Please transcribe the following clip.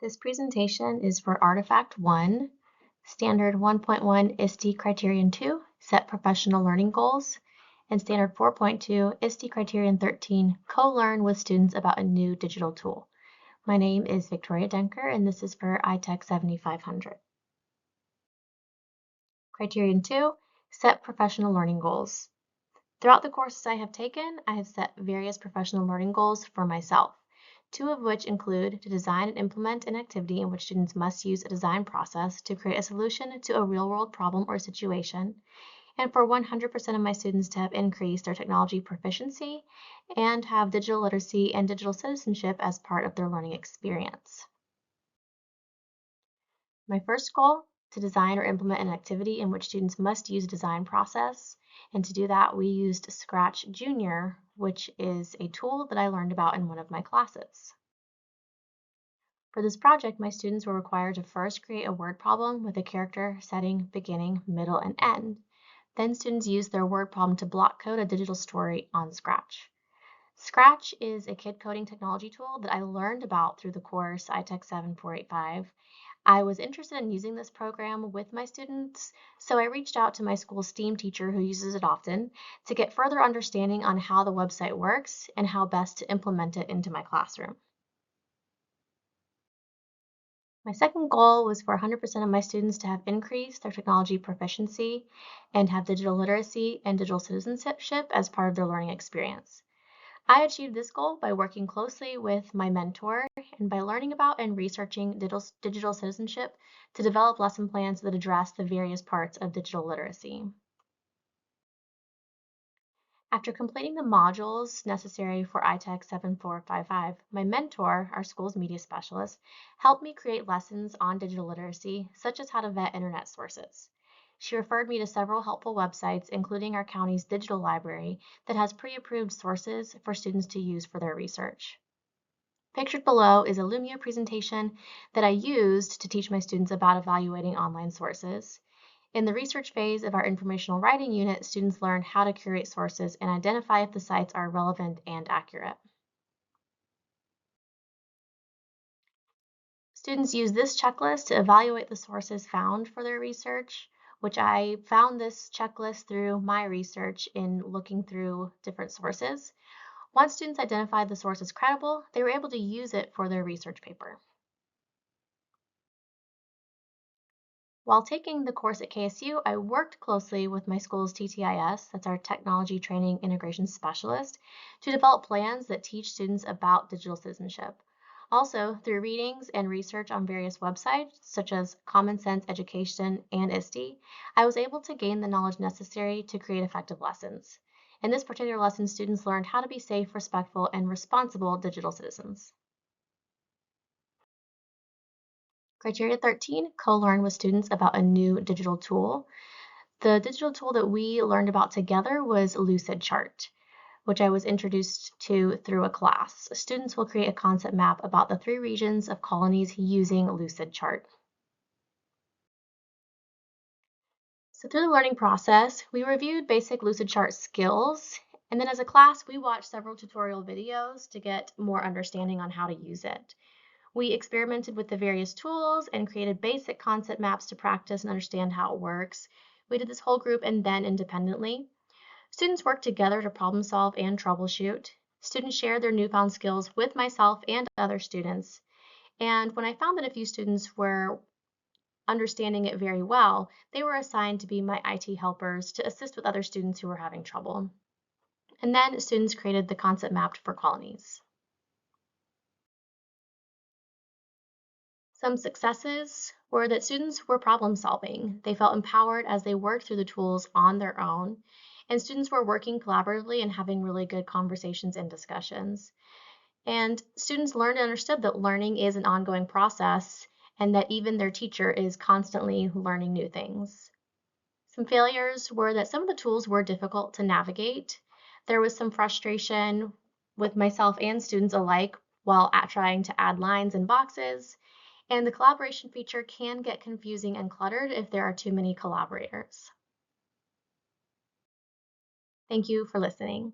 This presentation is for Artifact 1, Standard 1.1 ISTE Criterion 2, Set Professional Learning Goals, and Standard 4.2 ISTE Criterion 13, Co-Learn with Students About a New Digital Tool. My name is Victoria Denker, and this is for ITEC 7500. Criterion 2, Set Professional Learning Goals. Throughout the courses I have taken, I have set various professional learning goals for myself, two of which include to design and implement an activity in which students must use a design process to create a solution to a real-world problem or situation, and for 100% of my students to have increased their technology proficiency and have digital literacy and digital citizenship as part of their learning experience. My first goal, to design or implement an activity in which students must use a design process. And to do that, we used Scratch Junior, which is a tool that I learned about in one of my classes. For this project, my students were required to first create a word problem with a character, setting, beginning, middle, and end. Then students used their word problem to block code a digital story on Scratch. Scratch is a kid coding technology tool that I learned about through the course ITEC 7485. I was interested in using this program with my students, so I reached out to my school's STEAM teacher who uses it often to get further understanding on how the website works and how best to implement it into my classroom. My second goal was for 100% of my students to have increased their technology proficiency and have digital literacy and digital citizenship as part of their learning experience. I achieved this goal by working closely with my mentor and by learning about and researching digital citizenship to develop lesson plans that address the various parts of digital literacy. After completing the modules necessary for ITEC 7455, my mentor, our school's media specialist, helped me create lessons on digital literacy, such as how to vet internet sources. She referred me to several helpful websites, including our county's digital library that has pre-approved sources for students to use for their research. Pictured below is a Lumia presentation that I used to teach my students about evaluating online sources. In the research phase of our informational writing unit, students learned how to curate sources and identify if the sites are relevant and accurate. Students use this checklist to evaluate the sources found for their research, which I found this checklist through my research in looking through different sources. Once students identified the source as credible, they were able to use it for their research paper. While taking the course at KSU, I worked closely with my school's TTIS, that's our Technology Training Integration Specialist, to develop plans that teach students about digital citizenship. Also, through readings and research on various websites, such as Common Sense Education and ISTE, I was able to gain the knowledge necessary to create effective lessons. In this particular lesson, students learned how to be safe, respectful, and responsible digital citizens. Criteria 13, co-learn with students about a new digital tool. The digital tool that we learned about together was Lucidchart, which I was introduced to through a class. Students will create a concept map about the 3 regions of colonies using Lucidchart. So through the learning process, we reviewed basic Lucidchart skills, and then as a class, we watched several tutorial videos to get more understanding on how to use it. We experimented with the various tools and created basic concept maps to practice and understand how it works. We did this whole group and then independently. Students worked together to problem solve and troubleshoot. Students shared their newfound skills with myself and other students. And when I found that a few students were understanding it very well, they were assigned to be my IT helpers to assist with other students who were having trouble. And then students created the concept map for colonies. Some successes were that students were problem solving. They felt empowered as they worked through the tools on their own, and students were working collaboratively and having really good conversations and discussions. And students learned and understood that learning is an ongoing process and that even their teacher is constantly learning new things. Some failures were that some of the tools were difficult to navigate. There was some frustration with myself and students alike while trying to add lines and boxes. And the collaboration feature can get confusing and cluttered if there are too many collaborators. Thank you for listening.